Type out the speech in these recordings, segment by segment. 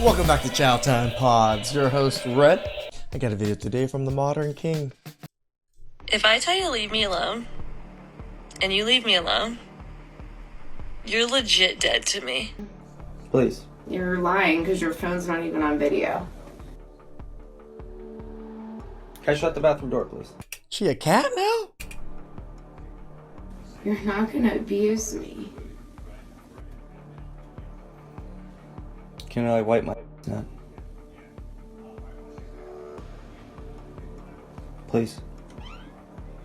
Welcome back to CHOWTIME Pods. Your host, Red. I got a video today from the Modern King. If I tell you to leave me alone, and you leave me alone, you're legit dead to me. Please. You're lying because your phone's not even on video. Can I shut the bathroom door, please? She a cat now? You're not gonna abuse me. Can I wipe my nut? Please.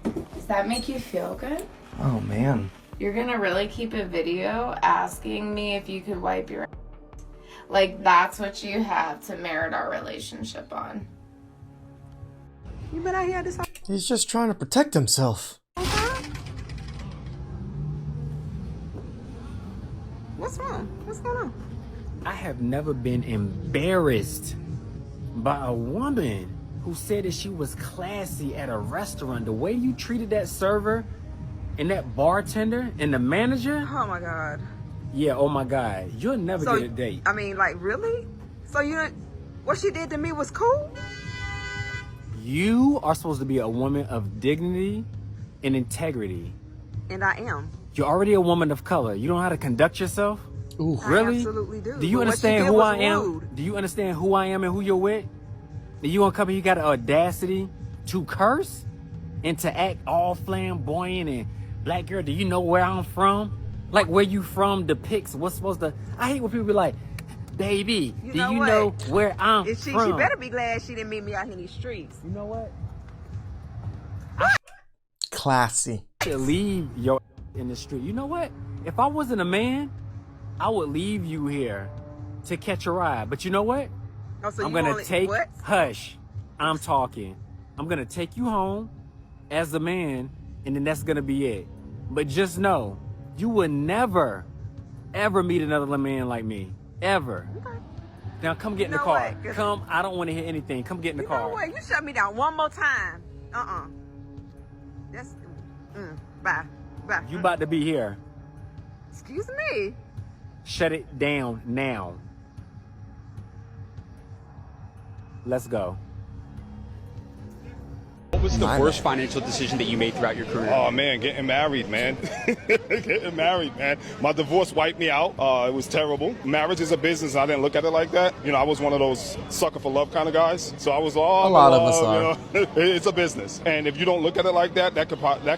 Does that make you feel good? Oh, man. You're gonna really keep a video asking me if you could wipe your ass? Like, that's what you have to merit our relationship on. You been out here this whole He's just trying to protect himself. time? What's wrong? What's going on? I have never been embarrassed by a woman who said that she was classy at a restaurant. The way you treated that server and that bartender and the manager. Oh my God. Yeah, oh my God. You'll never So, get a date. I mean, like, really? So you didn't, what she did to me was cool? You are supposed to be a woman of dignity and integrity. And I am. You're already a woman of color. You don't know how to conduct yourself? Ooh. I Really? absolutely do. Do you But what she understand did who was I am? rude. Do you understand who I am and who you're with? Do you want to come here, you got the audacity to curse and to act all flamboyant and black girl, do you know where I'm from? Like where you from depicts what's supposed to. I hate when people be like, baby, You do know you what? know where I'm If she from? better be glad she didn't meet me out here in these streets. You know what? Classy. To leave your in the street. You know what? If I wasn't a man, I would leave you here to catch a ride. But you know what? Oh, so I'm you gonna only, take, what? hush, I'm talking. I'm gonna take you home as a man, and then that's gonna be it. But just know, you will never, ever meet another man like me. Ever. Okay. Now come get in the know car. what? Come, I don't wanna hear anything. Come get in the You car. know what? You shut me down one more time. That's, bye. Bye. You about to be here. Excuse me. Shut it down now. Let's go. What was the My worst bad. financial decision that you made throughout your career? Oh man, getting married, man. Getting married, man. My divorce wiped me out. It was terrible. Marriage is a business. I didn't look at it like that. You know, I was one of those sucker for love kind of guys. So I was all A lot of us you know, it's a business, and if you don't look at it like that, that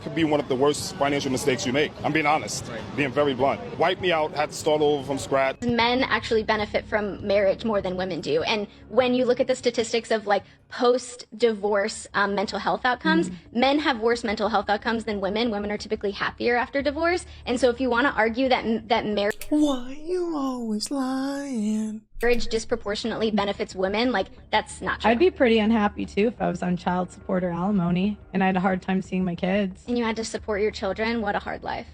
could be one of the worst financial mistakes you make. I'm being honest, being very blunt. Wiped me out. Had to start over from scratch. Men actually benefit from marriage more than women do. And when you look at the statistics of like post-divorce mental health outcomes, men have worse mental health outcomes than women. Women are typically happier after divorce. And so if you want to argue that marriage Why you always lying? disproportionately benefits women, like that's not true. I'd be pretty unhappy too if I was on child support or alimony and I had a hard time seeing my kids. And you had to support your children. What a hard life.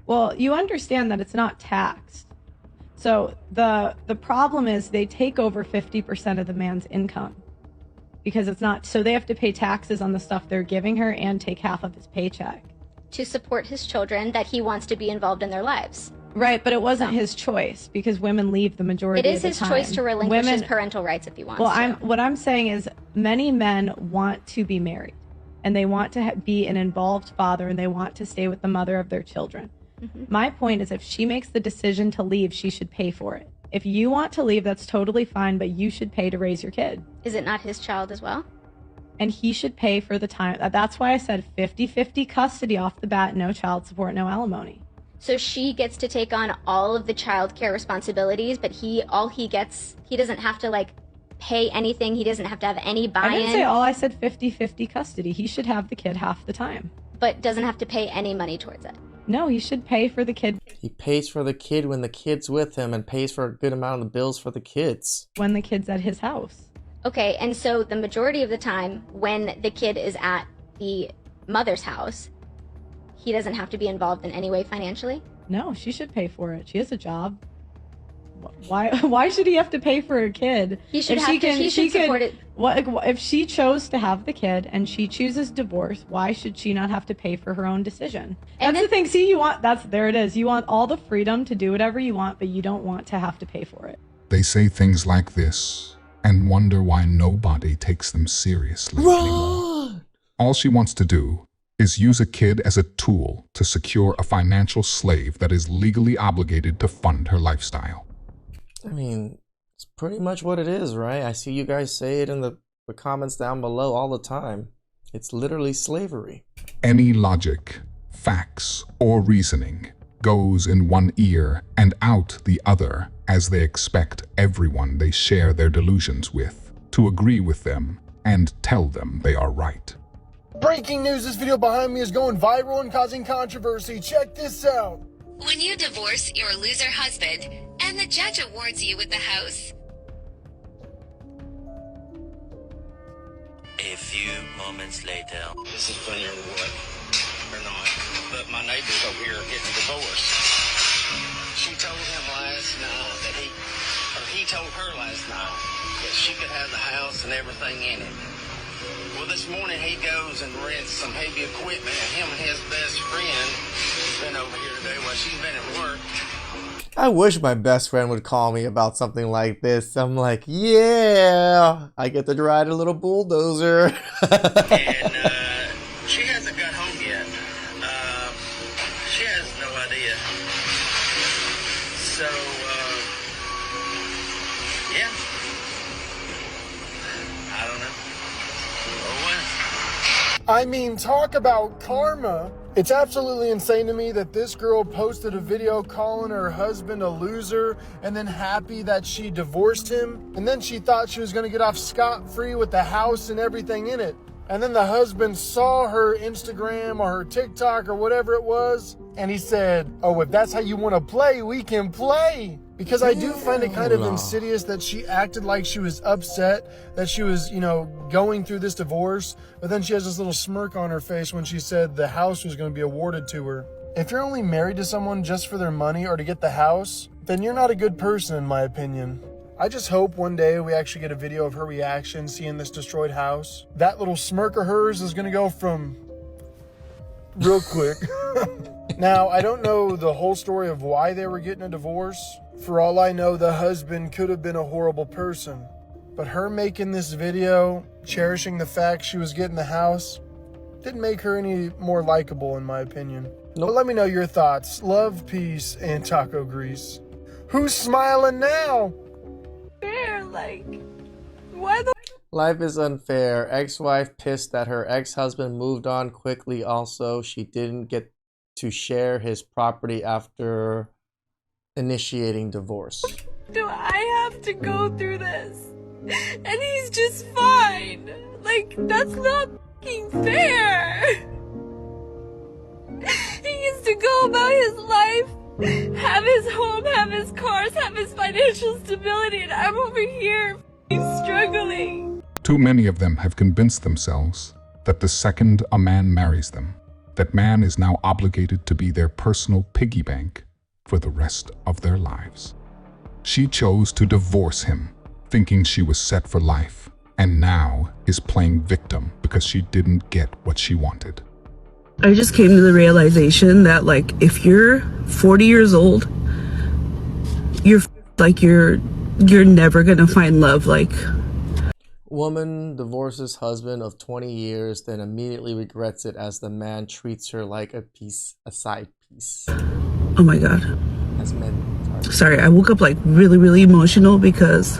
Well, you understand that it's not taxed. So the problem is they take over 50% of the man's income because it's not, so they have to pay taxes on the stuff they're giving her and take half of his paycheck. To support his children that he wants to be involved in their lives. Right, but it wasn't his choice because women leave the majority It of is the his time. choice to relinquish his Women- parental rights if he wants Well, to. what I'm saying is many men want to be married and they want to be an involved father and they want to stay with the mother of their children. My point is if she makes the decision to leave, she should pay for it. If you want to leave, that's totally fine, but you should pay to raise your kid. Is it not his child as well? And he should pay for the time. That's why I said 50-50 custody off the bat, no child support, no alimony. So she gets to take on all of the child care responsibilities, but he doesn't have to like pay anything. He doesn't have to have any I didn't say buy-in, all, I said 50-50 custody. He should have the kid half the time. but doesn't have to pay any money towards it. No, he should pay for the kid He pays for the kid when the kid's with him and pays for a good amount of the bills for the kids. when the kid's at his house. Okay, and so the majority of the time when the kid is at the mother's house, he doesn't have to be involved in any way financially? No, she should pay for it. She has a job. Why should he have to pay for a kid? He should If have to, he should support it. What if she chose to have the kid and she chooses divorce? Why should she not have to pay for her own decision? And That's the thing. See, there it is. You want all the freedom to do whatever you want, but you don't want to have to pay for it. They say things like this and wonder why nobody takes them seriously anymore. All she wants to do is use a kid as a tool to secure a financial slave that is legally obligated to fund her lifestyle. I mean, it's pretty much what it is, right? I see you guys say it in the comments down below all the time. It's literally slavery. Any logic, facts, or reasoning goes in one ear and out the other as they expect everyone they share their delusions with to agree with them and tell them they are right. Breaking news, this video behind me is going viral and causing controversy. Check this out. When you divorce your loser husband and the judge awards you with the house. A few moments later. This is funnier than what, or not. But my neighbor's over here getting divorced. She told him last night that he told her last night that she could have the house and everything in it. Well, this morning he goes and rents some heavy equipment, and him and his best friend has been over here today while she's been at work. I wish my best friend would call me about something like this. I'm like, yeah, I get to ride a little bulldozer. And she hasn't got home yet. She has no idea. So, yeah. I don't know. I mean, talk about karma. It's absolutely insane to me that this girl posted a video calling her husband a loser and then happy that she divorced him. And then she thought she was going to get off scot-free with the house and everything in it. And then the husband saw her Instagram or her TikTok or whatever it was. And he said, oh, if that's how you want to play, we can play. Because I do find it kind of insidious that she acted like she was upset, that she was, going through this divorce. But then she has this little smirk on her face when she said the house was going to be awarded to her. If you're only married to someone just for their money or to get the house, then you're not a good person, in my opinion. I just hope one day we actually get a video of her reaction seeing this destroyed house. That little smirk of hers is going to go from real quick. Now, I don't know the whole story of why they were getting a divorce. For all I know, the husband could have been a horrible person. But her making this video, cherishing the fact she was getting the house, didn't make her any more likable, in my opinion. Nope. But let me know your thoughts. Love, peace, and taco grease. Who's smiling now? Fair, like, why the... Life is unfair. Ex-wife pissed that her ex-husband moved on quickly. Also, she didn't get to share his property after initiating divorce. Do I have to go through this? And he's just fine. Like, that's not fucking fair. He used to go about his life, have his home, have his cars, have his financial stability, and I'm over here struggling. Too many of them have convinced themselves that the second a man marries them, that man is now obligated to be their personal piggy bank for the rest of their lives. She chose to divorce him, thinking she was set for life, and now is playing victim because she didn't get what she wanted. I just came to the realization that, like, if you're 40 years old, you're never gonna find love. Like, woman divorces husband of 20 years, then immediately regrets it as the man treats her like a side piece. Oh my god. As men. Sorry, I woke up like really, really emotional because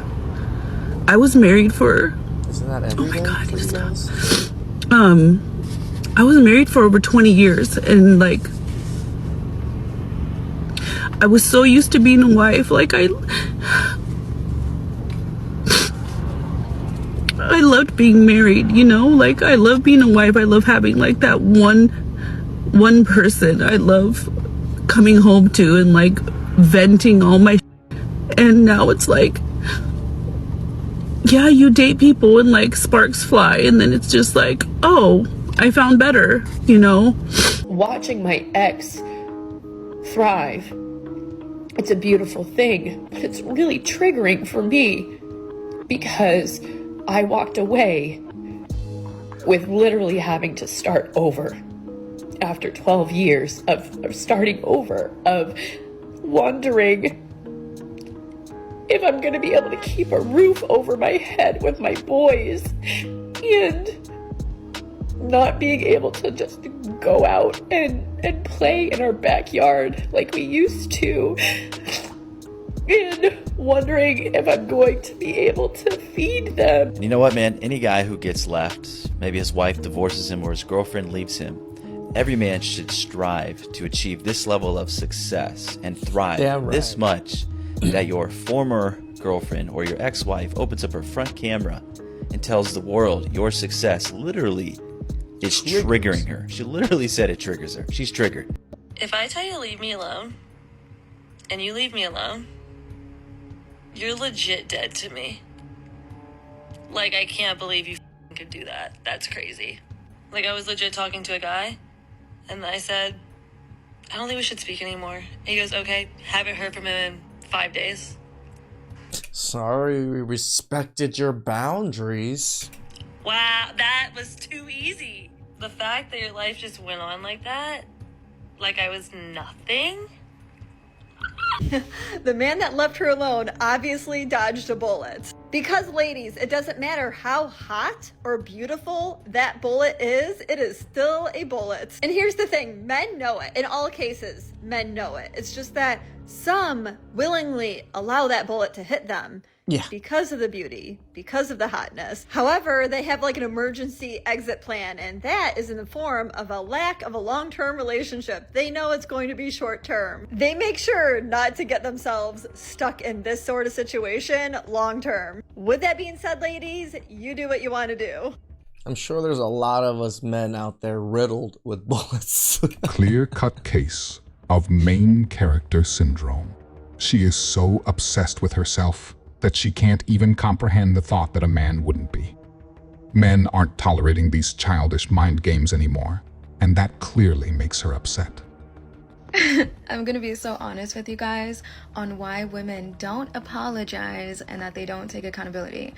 I was married for... Isn't that every day? Oh my god, I was married for over 20 years, and like, I was so used to being a wife. Like, I loved being married, like, I love being a wife. I love having like that one person I love coming home to and like venting all my and now it's like, yeah, you date people and like sparks fly, and then it's just like, oh, I found better, Watching my ex thrive, it's a beautiful thing, but it's really triggering for me because I walked away with literally having to start over after 12 years of starting over, of wondering if I'm gonna be able to keep a roof over my head with my boys and not being able to just go out and play in our backyard like we used to, and wondering if I'm going to be able to feed them. You know what, man? Any guy who gets left, maybe his wife divorces him or his girlfriend leaves him, every man should strive to achieve this level of success and thrive this much that your former girlfriend or your ex-wife opens up her front camera and tells the world your success literally is triggering her. She literally said it triggers her. She's triggered. If I tell you to leave me alone, and you leave me alone, you're legit dead to me. Like, I can't believe you could do that. That's crazy. Like, I was legit talking to a guy, and I said, I don't think we should speak anymore. And he goes, okay, haven't heard from him in 5 days. Sorry, we respected your boundaries. Wow, that was too easy. The fact that your life just went on like that, like I was nothing. The man that left her alone obviously dodged a bullet. Because, ladies, it doesn't matter how hot or beautiful that bullet is, it is still a bullet. And here's the thing, men know it. In all cases, men know it. It's just that some willingly allow that bullet to hit them. Yeah. Because of the beauty, because of the hotness. However, they have like an emergency exit plan, and that is in the form of a lack of a long-term relationship. They know it's going to be short-term. They make sure not to get themselves stuck in this sort of situation long-term. With that being said, ladies, you do what you want to do. I'm sure there's a lot of us men out there riddled with bullets. Clear-cut case of main character syndrome. She is so obsessed with herself that she can't even comprehend the thought that a man wouldn't be. Men aren't tolerating these childish mind games anymore, and that clearly makes her upset. I'm gonna be so honest with you guys on why women don't apologize and that they don't take accountability.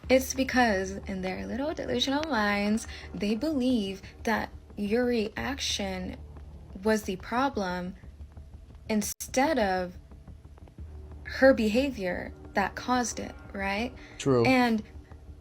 It's because in their little delusional minds, they believe that your reaction was the problem instead of her behavior that caused it, right? True. And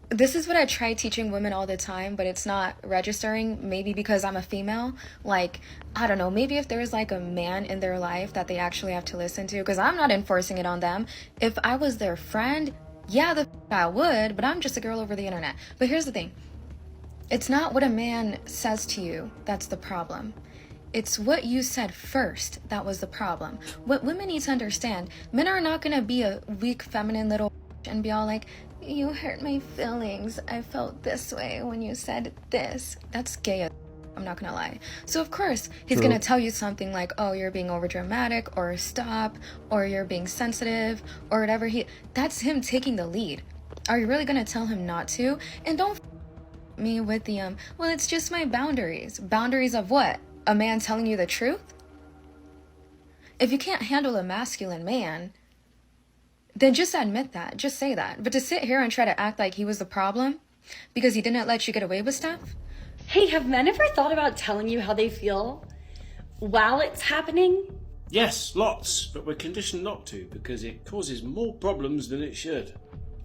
this is what I try teaching women all the time, but it's not registering, maybe because I'm a female. Like, I don't know, maybe if there's like a man in their life that they actually have to listen to, because I'm not enforcing it on them. If I was their friend, yeah, I would, but I'm just a girl over the internet. But here's the thing. It's not what a man says to you that's the problem. It's what you said first that was the problem. What women need to understand, men are not gonna be a weak, feminine little and be all like, you hurt my feelings. I felt this way when you said this. That's gay. I'm not gonna lie. So of course, he's gonna tell you something like, oh, you're being over dramatic, or stop, or you're being sensitive, or whatever. That's him taking the lead. Are you really gonna tell him not to? And don't me with the, well, it's just my boundaries. Boundaries of what? A man telling you the truth? If you can't handle a masculine man, then just admit that. Just say that. But to sit here and try to act like he was the problem because he didn't let you get away with stuff? Hey, have men ever thought about telling you how they feel while it's happening? Yes, lots, but we're conditioned not to because it causes more problems than it should.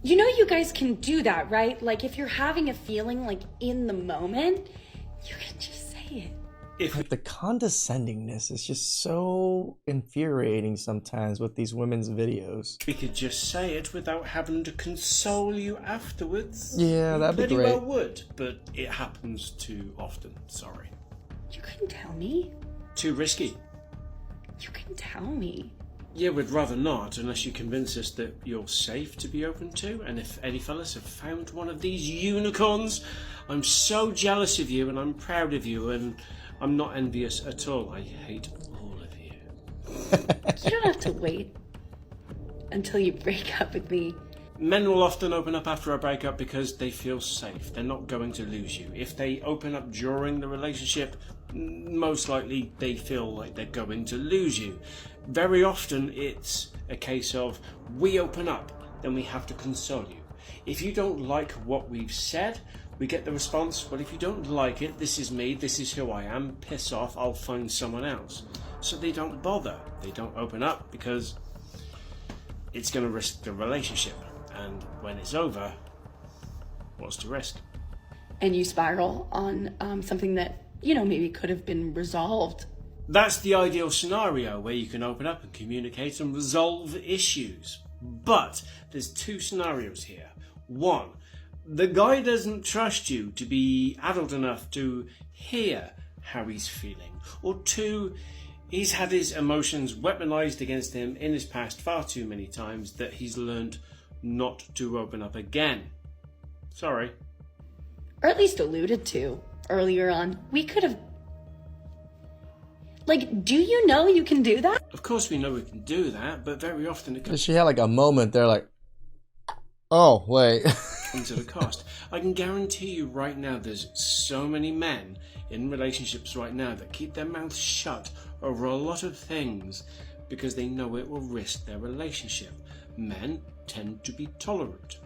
You know you guys can do that, right? Like if you're having a feeling like in the moment, you can just say it. Like the condescendingness is just so infuriating sometimes with these women's videos. We could just say it without having to console you afterwards. Yeah, that'd be Pretty great. well would, but it happens too often. Sorry. You couldn't tell me. Too risky. You can tell me. Yeah, we'd rather not, unless you convince us that you're safe to be open to. And if any fellas have found one of these unicorns, I'm so jealous of you and I'm proud of you and I'm not envious at all. I hate all of you. You don't have to wait until you break up with me. Men will often open up after a breakup because they feel safe. They're not going to lose you. If they open up during the relationship, most likely they feel like they're going to lose you. Very often it's a case of we open up, then we have to console you. If you don't like what we've said, we get the response, well, if you don't like it, this is me, this is who I am, piss off, I'll find someone else. So they don't bother. They don't open up because it's going to risk the relationship. And when it's over, what's to risk? And you spiral on something that, you know, maybe could have been resolved. That's the ideal scenario where you can open up and communicate and resolve issues. But there's two scenarios here. One, the guy doesn't trust you to be adult enough to hear how he's feeling. Or two, he's had his emotions weaponized against him in his past far too many times that he's learned not to open up again. Sorry. Or at least alluded to earlier on. We could have... Like, do you know you can do that? Of course we know we can do that, but very often it comes... She had like a moment there like, oh, wait. ...into the cost. I can guarantee you right now there's so many men in relationships right now that keep their mouths shut over a lot of things because they know it will risk their relationship. Men tend to be tolerant.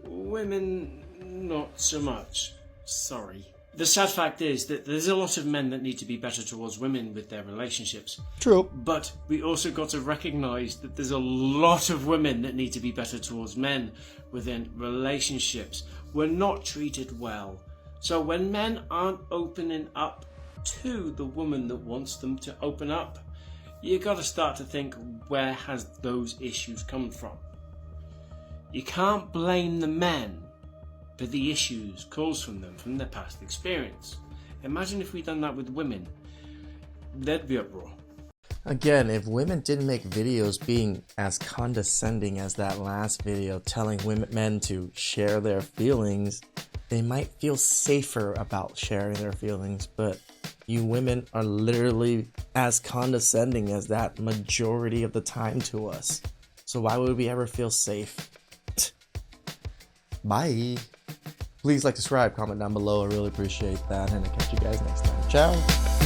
Women, not so much. Sorry. The sad fact is that there's a lot of men that need to be better towards women with their relationships. True. But we also got to recognise that there's a lot of women that need to be better towards men within relationships. We're not treated well. So when men aren't opening up to the woman that wants them to open up, you got to start to think, where has those issues come from? You can't blame the men, but the issues caused from them from their past experience. Imagine if we'd done that with women. There'd be uproar. Again, if women didn't make videos being as condescending as that last video telling men to share their feelings, they might feel safer about sharing their feelings, but you women are literally as condescending as that majority of the time to us. So why would we ever feel safe? Bye. Please like, subscribe, comment down below. I really appreciate that, and I'll catch you guys next time. Ciao.